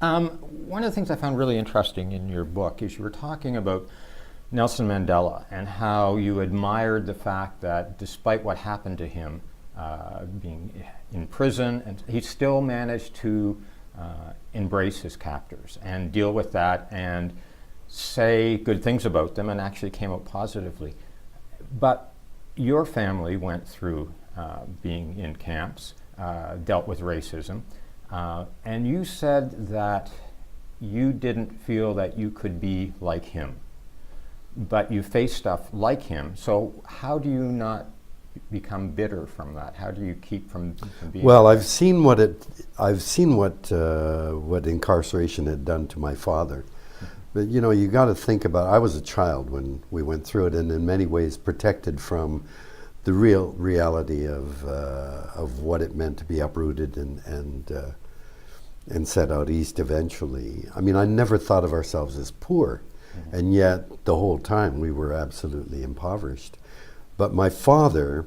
One of the things I found really interesting in your book is you were talking about Nelson Mandela and how you admired the fact that despite what happened to him, being in prison, and he still managed to embrace his captors and deal with that and say good things about them and actually came out positively. But your family went through being in camps, dealt with racism, and you said that you didn't feel that you could be like him, but you faced stuff like him. So how do you not become bitter from that? How do you keep from being? Well, I've seen what incarceration had done to my father. But you know, you got to think about. I was a child when we went through it, and in many ways protected from the real reality of what it meant to be uprooted and set out east eventually. I mean, I never thought of ourselves as poor, and yet the whole time we were absolutely impoverished. But my father,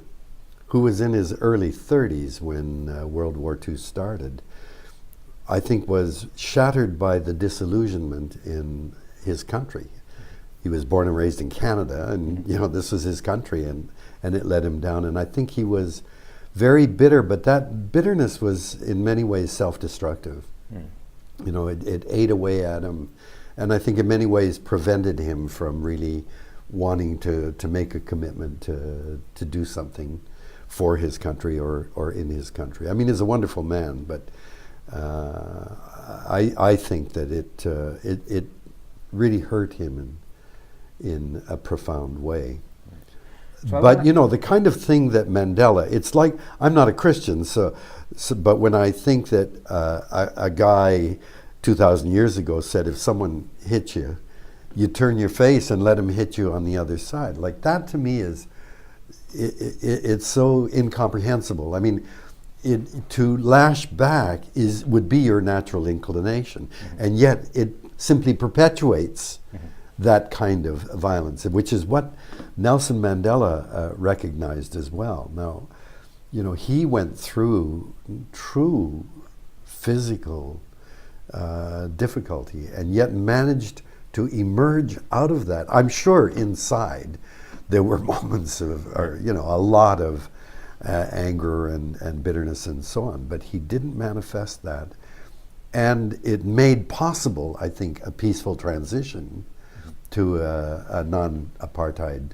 who was in his early 30s when World War II started, I think was shattered by the disillusionment in his country. He was born and raised in Canada, and you know, this was his country, and it let him down. And I think he was very bitter, but that bitterness was in many ways self-destructive. You know, it ate away at him, and I think in many ways prevented him from really wanting to make a commitment to do something for his country or in his country. I mean, he's a wonderful man, but I think that it really hurt him in a profound way. So but you know, the kind of thing that Mandela, it's like, I'm not a Christian, but when I think that a guy 2,000 years ago said, if someone hit you, you turn your face and let him hit you on the other side. Like, that to me is, it's so incomprehensible. I mean, to lash back would be your natural inclination, and yet it simply perpetuates that kind of violence, which is what Nelson Mandela recognized as well. Now, you know, he went through true physical difficulty and yet managed to emerge out of that. I'm sure inside there were moments of, you know, a lot of anger and bitterness and so on, but he didn't manifest that. And it made possible, I think, a peaceful transition to a non-apartheid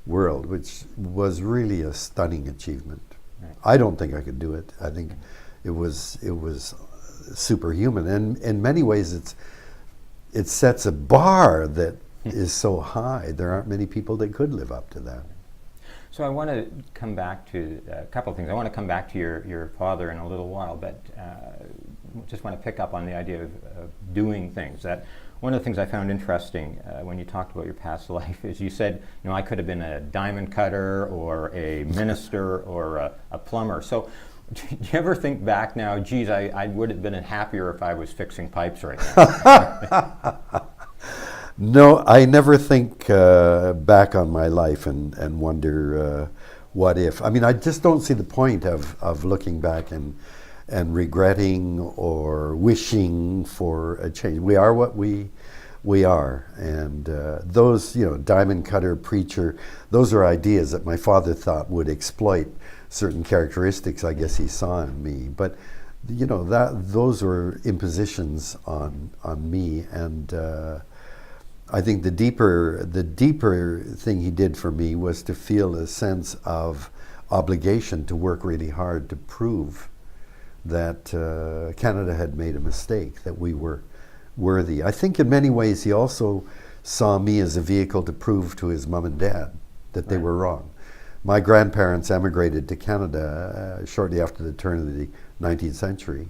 world, which was really a stunning achievement. Right. I don't think I could do it. I think it was superhuman, and in many ways it sets a bar that is so high. There aren't many people that could live up to that. So I want to come back to a couple of things. I want to come back to your father in a little while, but just want to pick up on the idea of doing things. That one of the things I found interesting when you talked about your past life is you said, you know, I could have been a diamond cutter or a minister or a plumber. So do you ever think back now, geez, I would have been happier if I was fixing pipes right now? No, I never think back on my life and wonder what if. I mean, I just don't see the point of looking back and regretting or wishing for a change. We are what we are, and those, you know, diamond cutter, preacher, those are ideas that my father thought would exploit certain characteristics I guess he saw in me. But you know, those were impositions on me, and I think the deeper thing he did for me was to feel a sense of obligation to work really hard to prove that Canada had made a mistake, that we were worthy. I think in many ways he also saw me as a vehicle to prove to his mom and dad that they were wrong. My grandparents emigrated to Canada shortly after the turn of the 19th century.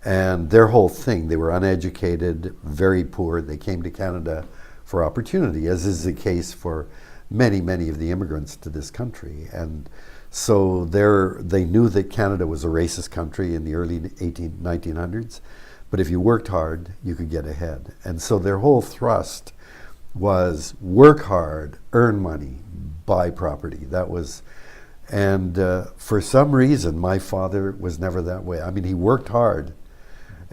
And their whole thing, they were uneducated, very poor. They came to Canada for opportunity, as is the case for many, many of the immigrants to this country. And so they knew that Canada was a racist country in the early 1900s, but if you worked hard, you could get ahead. And so their whole thrust was work hard, earn money, buy property. That was, and for some reason, my father was never that way. I mean, he worked hard,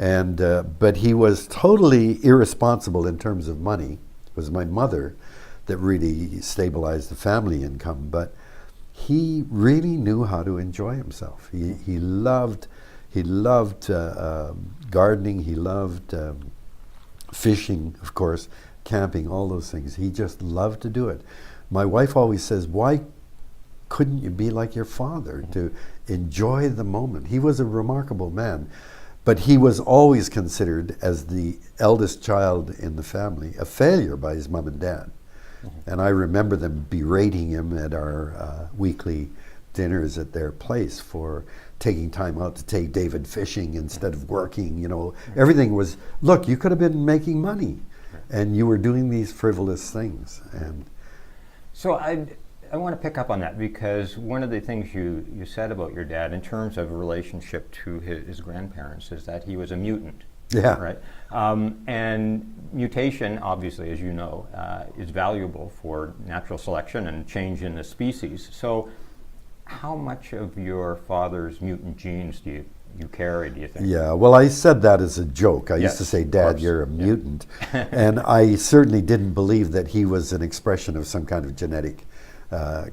And but he was totally irresponsible in terms of money. It was my mother that really stabilized the family income, but he really knew how to enjoy himself. He loved gardening. He loved fishing, of course, camping, all those things. He just loved to do it. My wife always says, "Why couldn't you be like your father to enjoy the moment?" He was a remarkable man, but he was always considered, as the eldest child in the family, a failure by his mom and dad. And I remember them berating him at our weekly dinners at their place for taking time out to take David fishing instead of working. You know, everything was, look, you could have been making money, and you were doing these frivolous things. And so I want to pick up on that, because one of the things you said about your dad in terms of a relationship to his grandparents is that he was a mutant. yeah, Right. And mutation, obviously, as you know, is valuable for natural selection and change in the species. So how much of your father's mutant genes do you carry, do you think? Yeah, well, I said that as a joke. I Yes, used to say, of "Dad, course. you're a Yeah. mutant." And I certainly didn't believe that he was an expression of some kind of genetic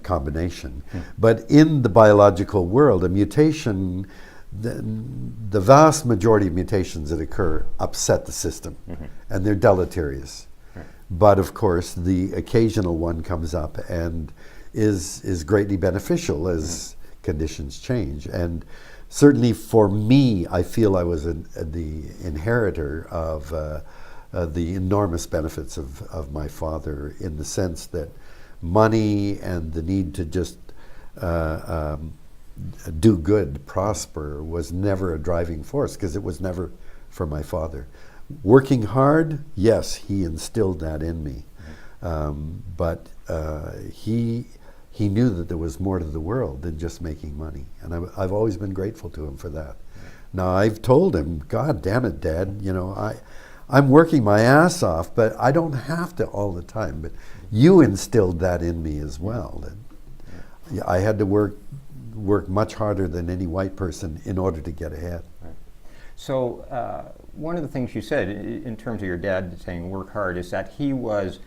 combination. But in the biological world, a mutation, the vast majority of mutations that occur upset the system, and they're deleterious. But of course, the occasional one comes up and is greatly beneficial as conditions change. And certainly for me, I feel I was the inheritor of the enormous benefits of my father, in the sense that money and the need to just do good, prosper, was never a driving force, because it was never for my father. Working hard, yes, he instilled that in me. But he knew that there was more to the world than just making money. And I've always been grateful to him for that. Now, I've told him, "God damn it, Dad, you know, I'm working my ass off, but I don't have to all the time. But you instilled that in me as well. That I had to work much harder than any white person in order to get ahead." Right. So one of the things you said in terms of your dad saying work hard is that he was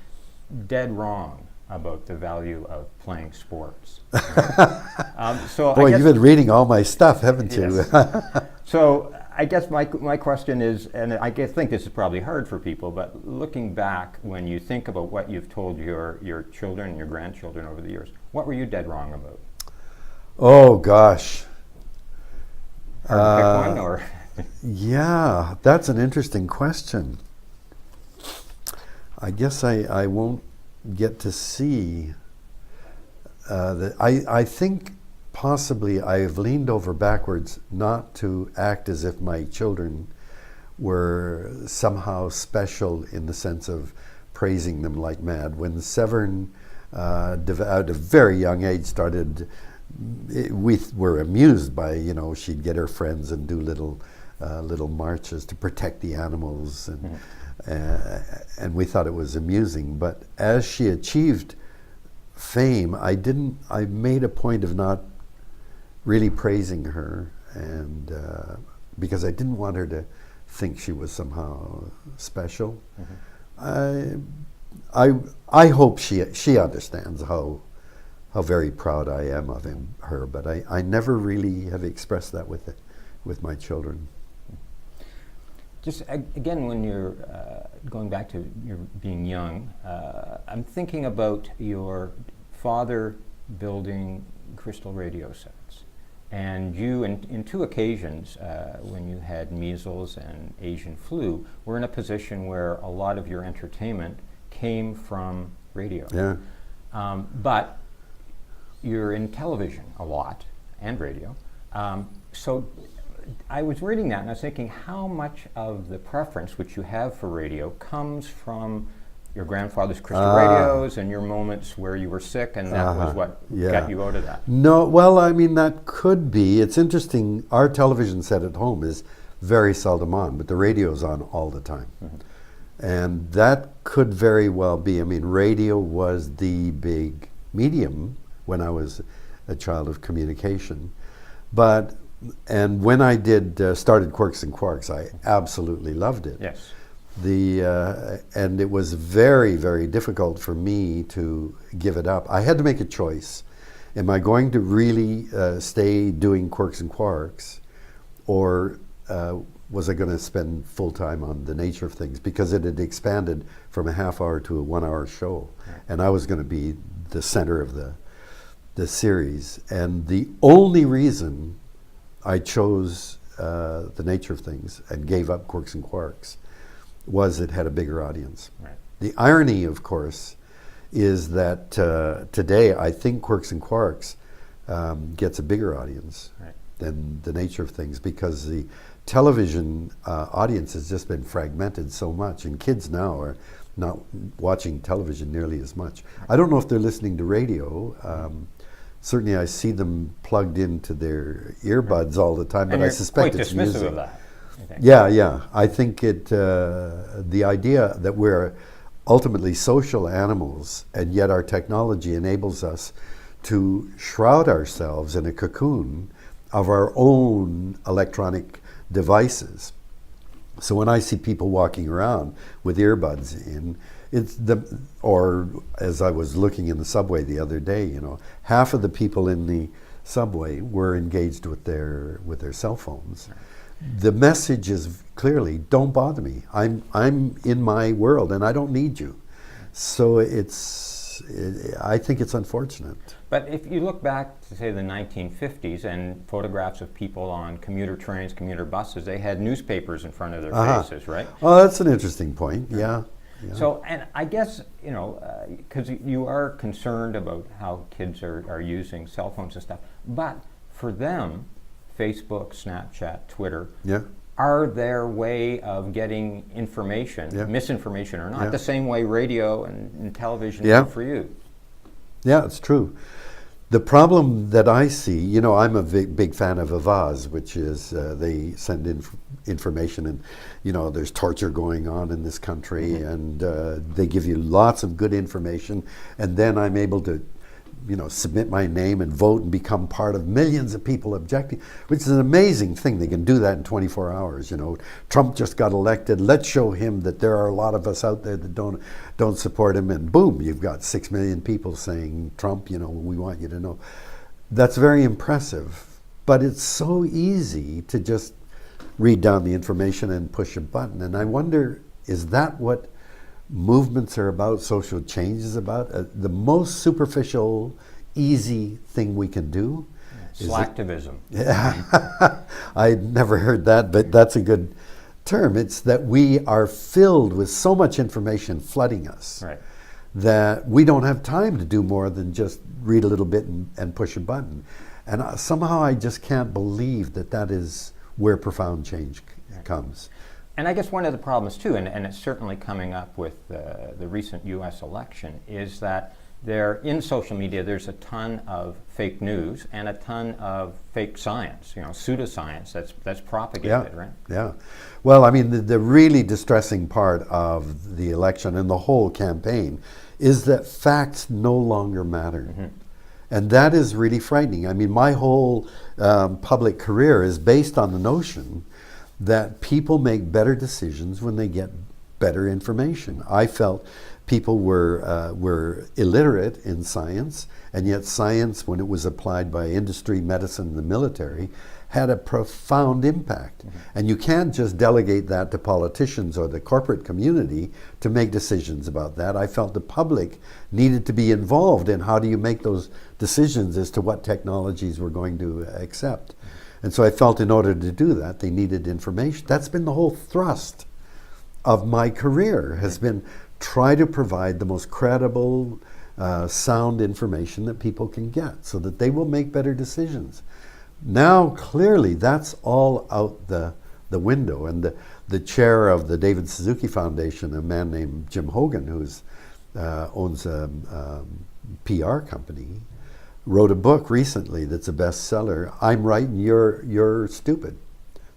dead wrong about the value of playing sports. So Boy, I guess, you've been reading all my stuff, haven't you? Yes. So I guess my question is, and I think this is probably hard for people, but looking back, when you think about what you've told your children and your grandchildren over the years, what were you dead wrong about? Oh, gosh. Hard to pick one, or? Yeah, that's an interesting question. I guess I won't get to see that. I think possibly I've leaned over backwards not to act as if my children were somehow special, in the sense of praising them like mad. When Severn, at a very young age, started, we were amused by, you know, she'd get her friends and do little marches to protect the animals, and we thought it was amusing. But as she achieved fame, I made a point of not really praising her, and because I didn't want her to think she was somehow special. I hope she understands how very proud I am of her, but I never really have expressed that with my children. Just again, when you're going back to your being young, I'm thinking about your father building crystal radio sets, and you, in two occasions, when you had measles and Asian flu, were in a position where a lot of your entertainment came from radio. Yeah. But you're in television a lot, and radio. So I was reading that and I was thinking, how much of the preference which you have for radio comes from your grandfather's crystal radios and your moments where you were sick, and that was what got you out of that? No, well, I mean, that could be. It's interesting. Our television set at home is very seldom on, but the radio's on all the time. And that could very well be. I mean, radio was the big medium when I was a child of communication. But And when I started Quirks and Quarks, I absolutely loved it. Yes. And it was very, very difficult for me to give it up. I had to make a choice. Am I going to really stay doing Quirks and Quarks, or was I going to spend full time on the nature of things? Because it had expanded from a half hour to a 1 hour show, and I was going to be the center of the series. And the only reason I chose the nature of things and gave up Quirks and Quarks was it had a bigger audience. Right. The irony, of course, is that today I think Quirks and Quarks gets a bigger audience than the nature of things, because the television audience has just been fragmented so much, and kids now are not watching television nearly as much. I don't know if they're listening to radio. Certainly I see them plugged into their earbuds all the time, but I suspect it's music. Quite dismissive of that. Yeah. I think the idea that we're ultimately social animals, and yet our technology enables us to shroud ourselves in a cocoon of our own electronic devices. So when I see people walking around with earbuds in, or as I was looking in the subway the other day, half of the people in the subway were engaged with their cell phones. The message is clearly, don't bother me. I'm in my world and I don't need you. So I think it's unfortunate. But if you look back to, say, the 1950s and photographs of people on commuter trains, commuter buses, they had newspapers in front of their faces, right? Oh, that's an interesting point. Yeah. So, and I guess, because you are concerned about how kids are using cell phones and stuff, but for them, Facebook, Snapchat, Twitter, are their way of getting information, misinformation or not, the same way radio and television are for you. Yeah, it's true. The problem that I see, I'm a big fan of Avaz, which is they send in information, and there's torture going on in this country, and they give you lots of good information, and then I'm able to submit my name and vote and become part of millions of people objecting, which is an amazing thing. They can do that in 24 hours. Trump just got elected. Let's show him that there are a lot of us out there that don't support him, and boom, you've got 6 million people saying, Trump, we want you to know. That's very impressive, but it's so easy to just read down the information and push a button. And I wonder, is that what movements are about, social change is about? The most superficial, easy thing we can do? Slacktivism. I'd never heard that, but that's a good term. It's that we are filled with so much information flooding us that we don't have time to do more than just read a little bit and push a button. And somehow I just can't believe that is where profound change comes. And I guess one of the problems too, and it's certainly coming up with the recent U.S. election, is that in social media there's a ton of fake news and a ton of fake science, pseudoscience that's propagated, right? Yeah. Well, I mean, the really distressing part of the election and the whole campaign is that facts no longer matter. And that is really frightening. I mean, my whole public career is based on the notion that people make better decisions when they get better information. I felt people were illiterate in science, and yet science, when it was applied by industry, medicine, and the military, had a profound impact. And you can't just delegate that to politicians or the corporate community to make decisions about that. I felt the public needed to be involved in how do you make those decisions as to what technologies we're going to accept. And so I felt in order to do that, they needed information. That's been the whole thrust of my career, has been try to provide the most credible, sound information that people can get so that they will make better decisions. Now, clearly, that's all out the window. And the chair of the David Suzuki Foundation, a man named Jim Hogan, who owns a PR company, wrote a book recently that's a bestseller. I'm right and you're stupid.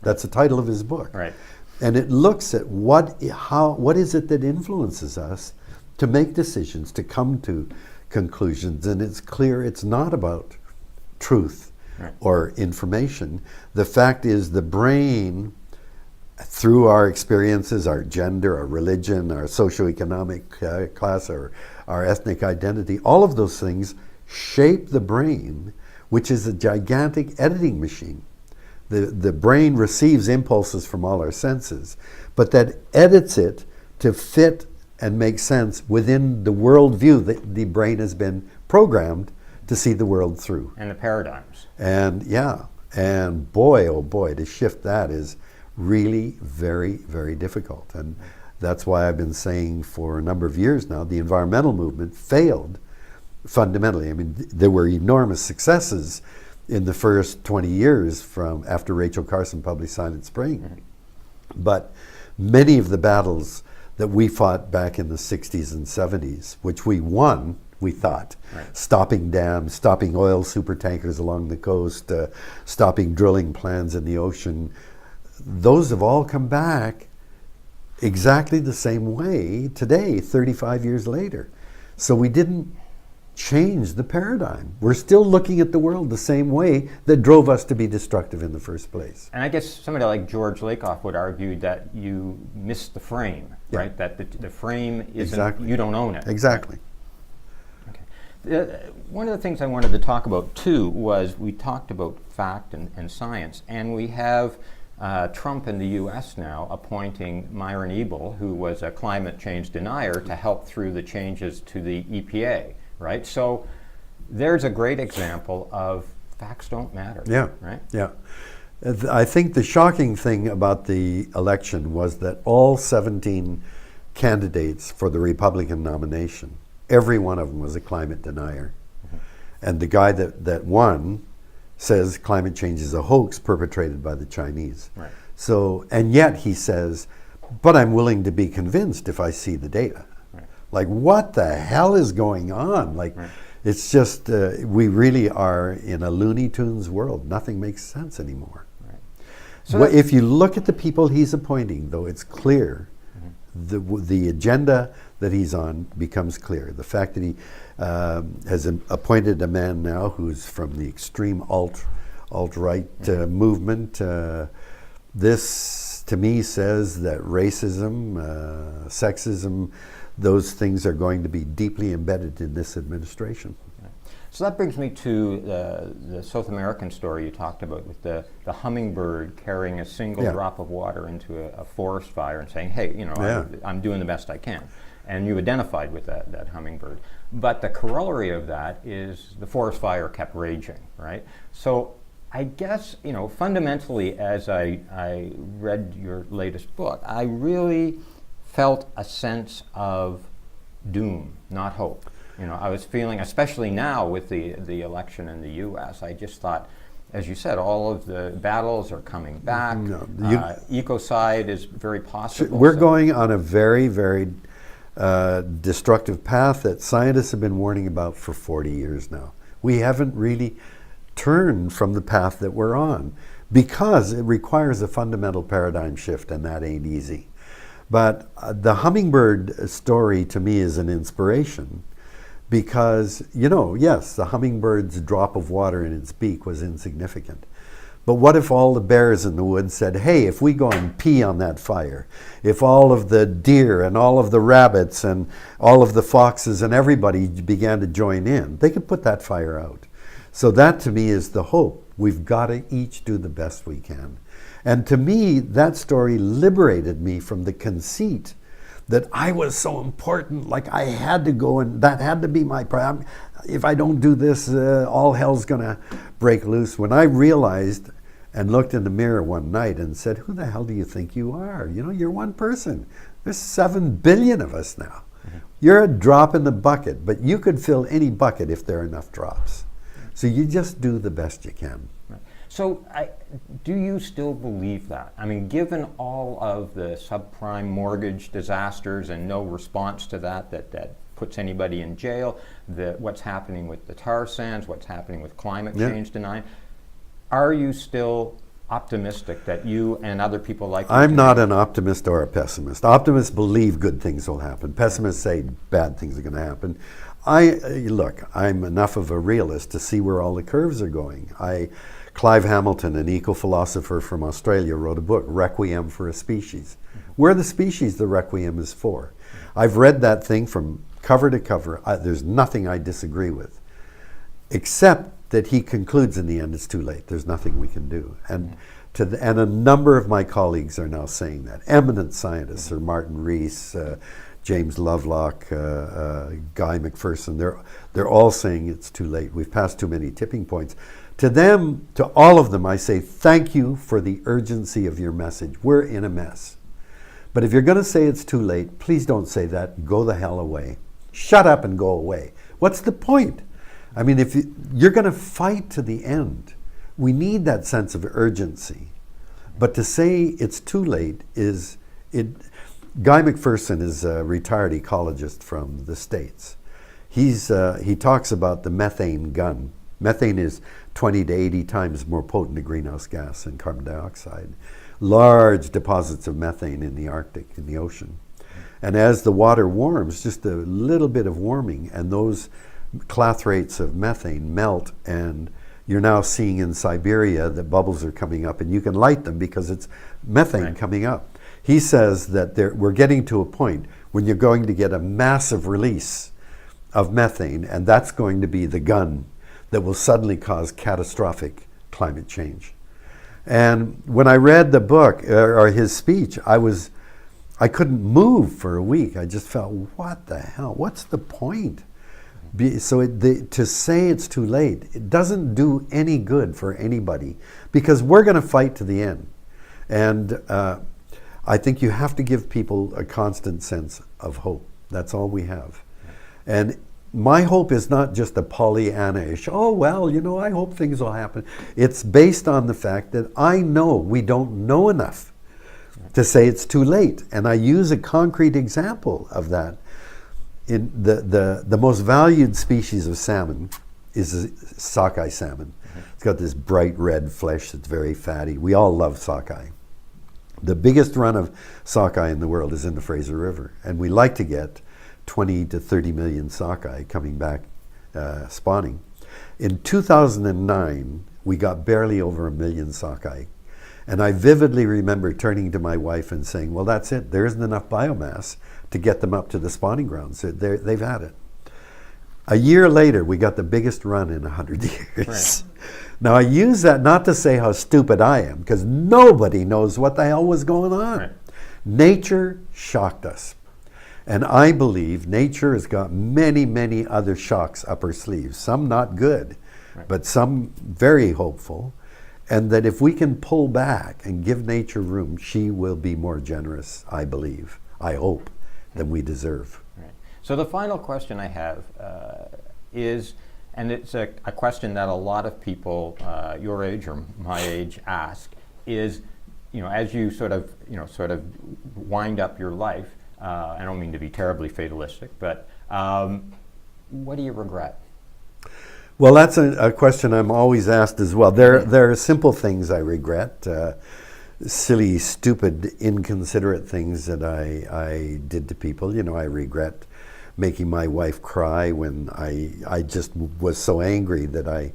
That's the title of his book. Right. And it looks at what is it that influences us to make decisions, to come to conclusions. And it's clear it's not about truth. Right. or information. The fact is the brain, through our experiences, our gender, our religion, our socioeconomic class, our ethnic identity, all of those things shape the brain, which is a gigantic editing machine. The brain receives impulses from all our senses, but that edits it to fit and make sense within the worldview that the brain has been programmed to see the world through. And the paradigms. And yeah, and boy, oh boy, to shift that is really very, very difficult. And that's why I've been saying for a number of years now, the environmental movement failed fundamentally. I mean, there were enormous successes in the first 20 years from after Rachel Carson published Silent Spring. But many of the battles that we fought back in the 60s and 70s, which we won, we thought, stopping dams, stopping oil supertankers along the coast, stopping drilling plans in the ocean, those have all come back exactly the same way today, 35 years later. So we didn't change the paradigm. We're still looking at the world the same way that drove us to be destructive in the first place. And I guess somebody like George Lakoff would argue that you missed the frame, Yeah. right? That the frame isn't, Exactly. you don't own it. Exactly. One of the things I wanted to talk about too was we talked about fact and science, and we have Trump in the U.S. now appointing Myron Ebel, who was a climate change denier, to help through the changes to the EPA, right? So there's a great example of facts don't matter, Yeah. right? Yeah. I think the shocking thing about the election was that all 17 candidates for the Republican nomination, every one of them was a climate denier. And the guy that won says climate change is a hoax perpetrated by the Chinese. Right. So, and yet he says, but I'm willing to be convinced if I see the data. Right. Like, what the hell is going on? Like, it's just, we really are in a Looney Tunes world. Nothing makes sense anymore. Right. So Well, if you look at the people he's appointing, though, it's clear. The agenda that he's on becomes clear. The fact that he has appointed a man now who's from the extreme alt-right movement, this to me says that racism, sexism, those things are going to be deeply embedded in this administration. So that brings me to the South American story you talked about with the hummingbird carrying a single drop of water into a forest fire and saying, hey, you know, I'm doing the best I can. And you identified with that hummingbird. But the corollary of that is the forest fire kept raging, right? So I guess, you know, fundamentally, as I read your latest book, I really felt a sense of doom, not hope. You know, I was feeling, especially now with the election in the U.S., I just thought, as you said, all of the battles are coming back. Ecocide is very possible. We're going on a very, very destructive path that scientists have been warning about for 40 years now. We haven't really turned from the path that we're on because it requires a fundamental paradigm shift, and that ain't easy. But the hummingbird story to me is an inspiration. Because, you know, yes, the hummingbird's drop of water in its beak was insignificant. But what if all the bears in the woods said, hey, if we go and pee on that fire, if all of the deer and all of the rabbits and all of the foxes and everybody began to join in, they could put that fire out. So that to me is the hope. We've got to each do the best we can. And to me, that story liberated me from the conceit that I was so important, like I had to go and that had to be my problem. If I don't do this, all hell's gonna break loose. When I realized and looked in the mirror one night and said, who the hell do you think you are? You know, you're one person. There's 7 billion of us now. You're a drop in the bucket, but you could fill any bucket if there are enough drops. So you just do the best you can. So do you still believe that? I mean, given all of the subprime mortgage disasters and no response to that puts anybody in jail, what's happening with the tar sands, what's happening with climate change denying, are you still optimistic that you and other people like you I'm not an optimist or a pessimist. Optimists believe good things will happen. Pessimists say bad things are going to happen. Look, I'm enough of a realist to see where all the curves are going. Clive Hamilton, an eco-philosopher from Australia, wrote a book, Requiem for a Species. We're the species the Requiem is for. I've read that thing from cover to cover. There's nothing I disagree with, except that he concludes in the end it's too late. There's nothing we can do. And a number of my colleagues are now saying that. Eminent scientists, Sir Martin Rees, James Lovelock, Guy McPherson, they're all saying it's too late. We've passed too many tipping points. To them, to all of them, I say thank you for the urgency of your message. We're in a mess. But if you're going to say it's too late, please don't say that. Go the hell away. Shut up and go away. What's the point? I mean, if you're going to fight to the end, we need that sense of urgency. But to say it's too late is it. Guy McPherson is a retired ecologist from the States. He talks about the methane gun. Methane is 20 to 80 times more potent a greenhouse gas than carbon dioxide. Large deposits of methane in the Arctic, in the ocean. And as the water warms, just a little bit of warming, and those clathrates of methane melt, and you're now seeing in Siberia that bubbles are coming up, and you can light them because it's methane coming up. He says that we're getting to a point when you're going to get a massive release of methane, and that's going to be the gun that will suddenly cause catastrophic climate change. And when I read the book, or his speech, I couldn't move for a week. I just felt, what the hell? What's the point? To say it's too late, it doesn't do any good for anybody, because we're going to fight to the end. And I think you have to give people a constant sense of hope. That's all we have. And my hope is not just a Pollyanna-ish, oh, well, I hope things will happen. It's based on the fact that I know we don't know enough to say it's too late. And I use a concrete example of that. In the most valued species of salmon is a sockeye salmon. It's got this bright red flesh that's very fatty. We all love sockeye. The biggest run of sockeye in the world is in the Fraser River, and we like to get 20 to 30 million sockeye coming back spawning. In 2009, we got barely over 1 million sockeye. And I vividly remember turning to my wife and saying, well, that's it. There isn't enough biomass to get them up to the spawning grounds. They've had it. A year later, we got the biggest run in 100 years. Right. Now, I use that not to say how stupid I am, because nobody knows what the hell was going on. Right. Nature shocked us. And I believe nature has got many, many other shocks up her sleeves, some not good, but some very hopeful. And that if we can pull back and give nature room, she will be more generous, I believe, I hope, than we deserve. Right. So the final question I have is, and it's a question that a lot of people your age or my age ask, is, as you sort of wind up your life, I don't mean to be terribly fatalistic, but what do you regret? Well, that's a question I'm always asked as well. There are simple things I regret, silly, stupid, inconsiderate things that I did to people. I regret making my wife cry when I just was so angry that I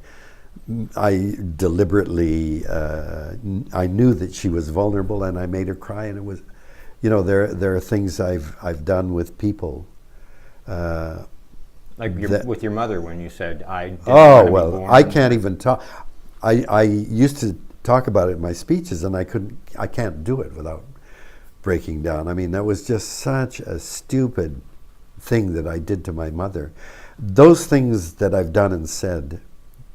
deliberately, I knew that she was vulnerable and I made her cry, and it was, there are things I've done with people. Like with your mother when you said, I didn't oh, want to well, be born. I can't even talk. I used to talk about it in my speeches, and I can't do it without breaking down. I mean, that was just such a stupid thing that I did to my mother. Those things that I've done and said,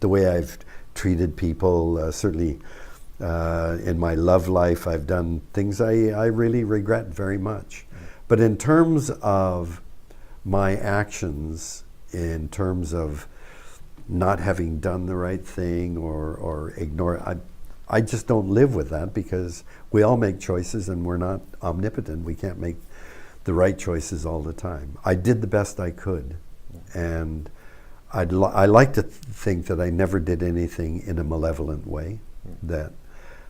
the way I've treated people, certainly in my love life, I've done things I really regret very much. But in terms of my actions, in terms of not having done the right thing or ignore, I just don't live with that, because we all make choices and we're not omnipotent. We can't make the right choices all the time. I did the best I could, and I like to think that I never did anything in a malevolent way, that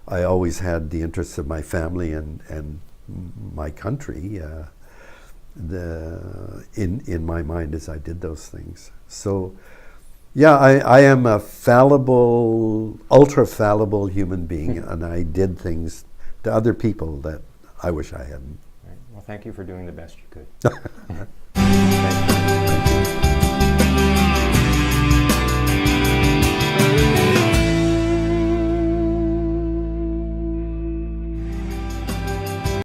I always had the interests of my family and my country in my mind as I did those things. So, yeah, I am a fallible, ultra fallible human being, and I did things to other people that I wish I hadn't. Right. Well, thank you for doing the best you could.